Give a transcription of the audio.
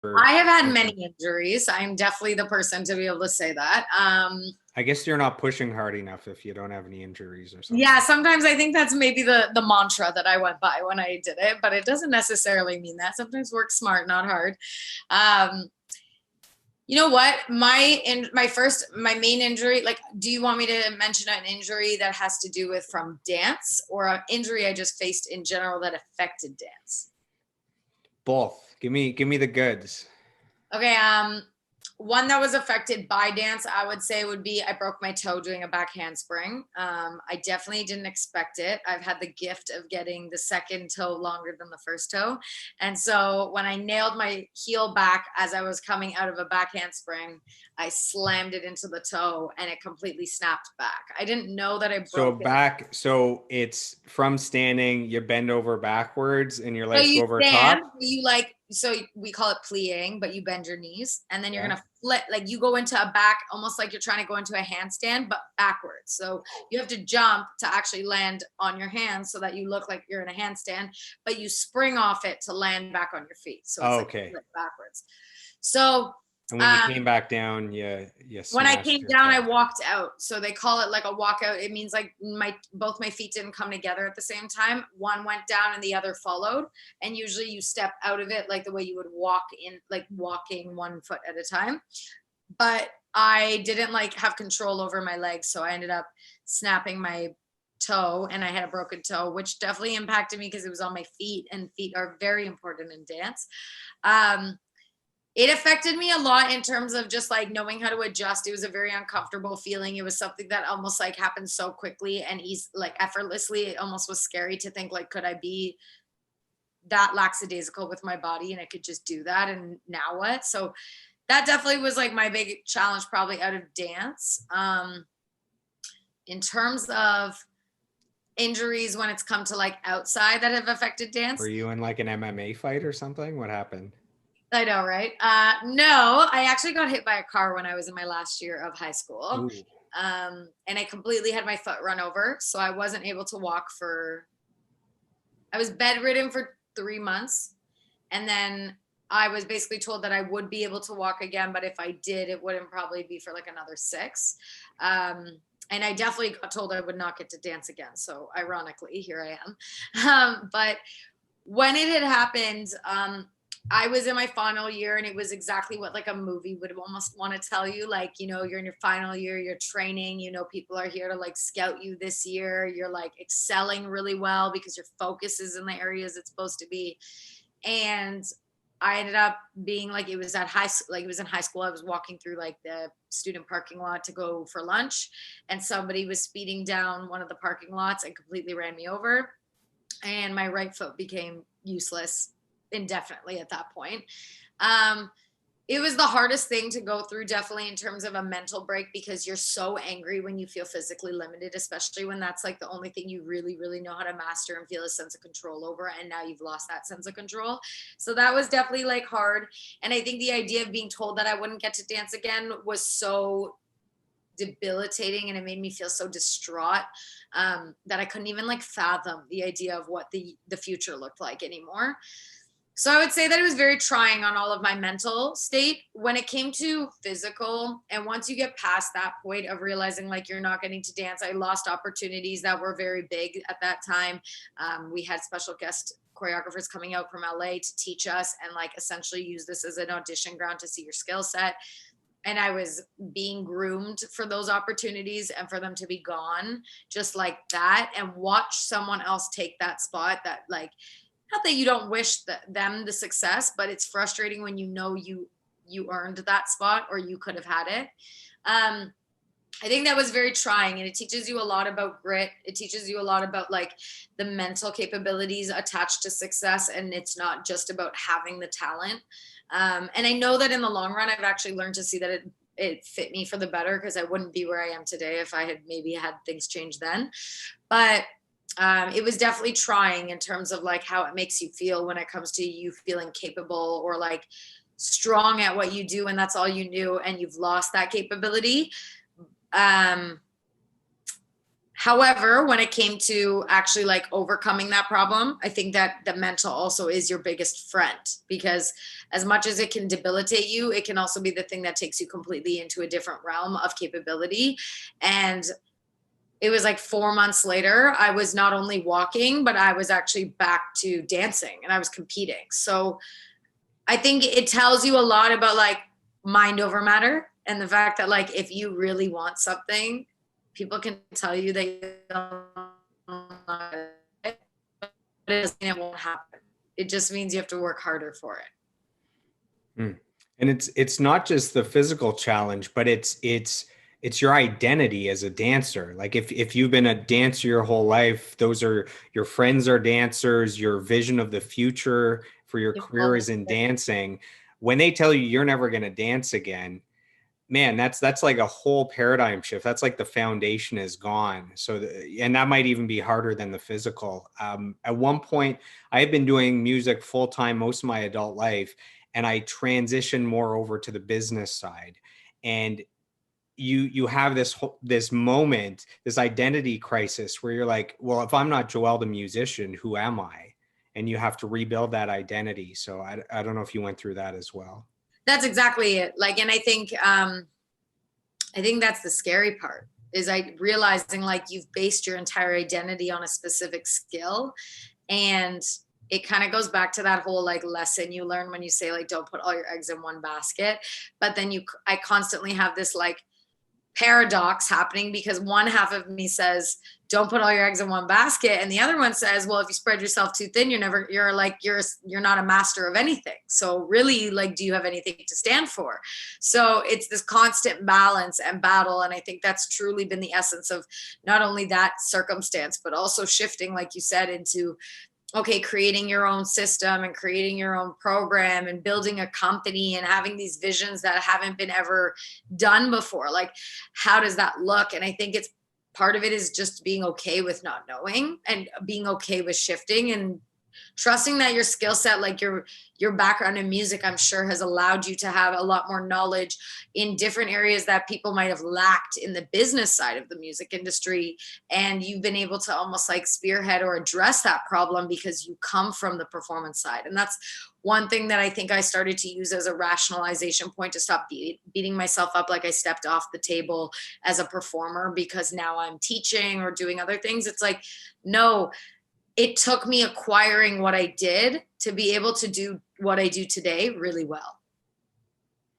or I have had many something? injuries. I'm definitely the person to be able to say that. I guess you're not pushing hard enough if you don't have any injuries or Yeah, something. sometimes I think that's maybe the mantra that I went by when I did it, but it doesn't necessarily mean that. Sometimes work smart, not hard. Um, you know what? My main injury, like, do you want me to mention an injury that has to do with from dance or an injury I just faced in general that affected dance? Both. Give me the goods. Okay, one that was affected by dance, I would say would be I broke my toe doing a back handspring. I definitely didn't expect it. I've had the gift of getting the second toe longer than the first toe. And so when I nailed my heel back as I was coming out of a back handspring, I slammed it into the toe and it completely snapped back. I didn't know that I So broke it. back, so it's from standing, you bend over backwards and your So legs you go over stand, top. you like, so we call it plieing, but you bend your knees and then you're Yeah. gonna flip, like you go into a back, almost like you're trying to go into a handstand, but backwards. So you have to jump to actually land on your hands so that you look like you're in a handstand, but you spring off it to land back on your feet. So it's Oh, like okay. flip backwards. So And when you um, came back down, you when I smashed came your down, I toe. walked out. So they call it like a walkout. It means like my both my feet didn't come together at the same time. One went down and the other followed. And usually you step out of it like the way you would walk in, like walking one foot at a time. But I didn't like have control over my legs, so I ended up snapping my toe and I had a broken toe, which definitely impacted me because it was on my feet, and feet are very important in dance. Um, it affected me a lot in terms of just like knowing how to adjust. It was a very uncomfortable feeling. It was something that almost like happened so quickly and easy, like effortlessly. It almost was scary to think like, could I be that lackadaisical with my body and I could just do that? And now what? So that definitely was like my big challenge, probably out of dance. In terms of injuries when it's come to like outside that have affected Were dance, you in like an MMA fight or something? What happened? I know, right? No, I actually got hit by a car when I was in my last year of high school. Ooh. And I completely had my foot run over. So I wasn't able to walk I was bedridden for 3 months. And then I was basically told that I would be able to walk again. But if I did, it wouldn't probably be for like another 6. And I definitely got told I would not get to dance again. So ironically, here I am. But when it had happened, I was in my final year and it was exactly what like a movie would almost want to tell you. Like, you're in your final year, you're training, people are here to like scout you this year. You're like excelling really well because your focus is in the areas it's supposed to be. And I ended up being like, it was at high school, like it was in high school. I was walking through like the student parking lot to go for lunch and somebody was speeding down one of the parking lots and completely ran me over, and my right foot became useless indefinitely at that point. Um, it was the hardest thing to go through, definitely in terms of a mental break, because you're so angry when you feel physically limited, especially when that's like the only thing you really, really know how to master and feel a sense of control over. And now you've lost that sense of control. So that was definitely like hard. And I think the idea of being told that I wouldn't get to dance again was so debilitating and it made me feel so distraught, that I couldn't even like fathom the idea of what the future looked like anymore. So I would say that it was very trying on all of my mental state. When it came to physical, and once you get past that point of realizing like you're not getting to dance, I lost opportunities that were very big at that time. We had special guest choreographers coming out from LA to teach us and like essentially use this as an audition ground to see your skill set, and I was being groomed for those opportunities and for them to be gone just like that, and watch someone else take that spot. That like, not that you don't wish them the success, but it's frustrating when you earned that spot or you could have had it. I think that was very trying, and it teaches you a lot about grit. It teaches you a lot about like the mental capabilities attached to success, and it's not just about having the talent. And I know that in the long run, I've actually learned to see that it fit me for the better, because I wouldn't be where I am today if I had maybe had things change then. But it was definitely trying in terms of like how it makes you feel when it comes to you feeling capable or like strong at what you do, and that's all you knew, and you've lost that capability. um However, when it came to actually like overcoming that problem, I think that the mental also is your biggest friend, because as much as it can debilitate you, it can also be the thing that takes you completely into a different realm of capability. And it was like 4 months later, I was not only walking, but I was actually back to dancing and I was competing. So I think it tells you a lot about like mind over matter, and the fact that like if you really want something, people can tell you that you don't want it, but it doesn't mean it won't happen. It just means you have to work harder for it. Mm. And it's not just the physical challenge, but it's your identity as a dancer. Like if you've been a dancer your whole life, those are your friends are dancers, your vision of the future for your You career fall is in into it. dancing. When they tell you you're never going to dance again, man, that's like a whole paradigm shift. That's like the foundation is gone. And that might even be harder than the physical. At one point, I had been doing music full time most of my adult life, and I transitioned more over to the business side. And you have this moment, this identity crisis where you're like, well, if I'm not Joel the musician, who am I? And you have to rebuild that identity. So I don't know if you went through that as well. That's exactly it. Like, and I think that's the scary part, is I realizing like you've based your entire identity on a specific skill. And it kind of goes back to that whole like lesson you learn when you say like don't put all your eggs in one basket. But then I constantly have this like paradox happening, because one half of me says don't put all your eggs in one basket, and the other one says, well, if you spread yourself too thin, you're not a master of anything. So really, like, do you have anything to stand for? So it's this constant balance and battle, and I think that's truly been the essence of not only that circumstance, but also shifting, like you said, into okay, creating your own system and creating your own program and building a company and having these visions that haven't been ever done before. Like, how does that look? And I think it's part of it is just being okay with not knowing and being okay with shifting and trusting that your skill set, like your background in music, I'm sure has allowed you to have a lot more knowledge in different areas that people might have lacked in the business side of the music industry. And you've been able to almost like spearhead or address that problem because you come from the performance side. And that's one thing that I think I started to use as a rationalization point to stop beating myself up like I stepped off the table as a performer because now I'm teaching or doing other things. It's like, no, it took me acquiring what I did to be able to do what I do today really well.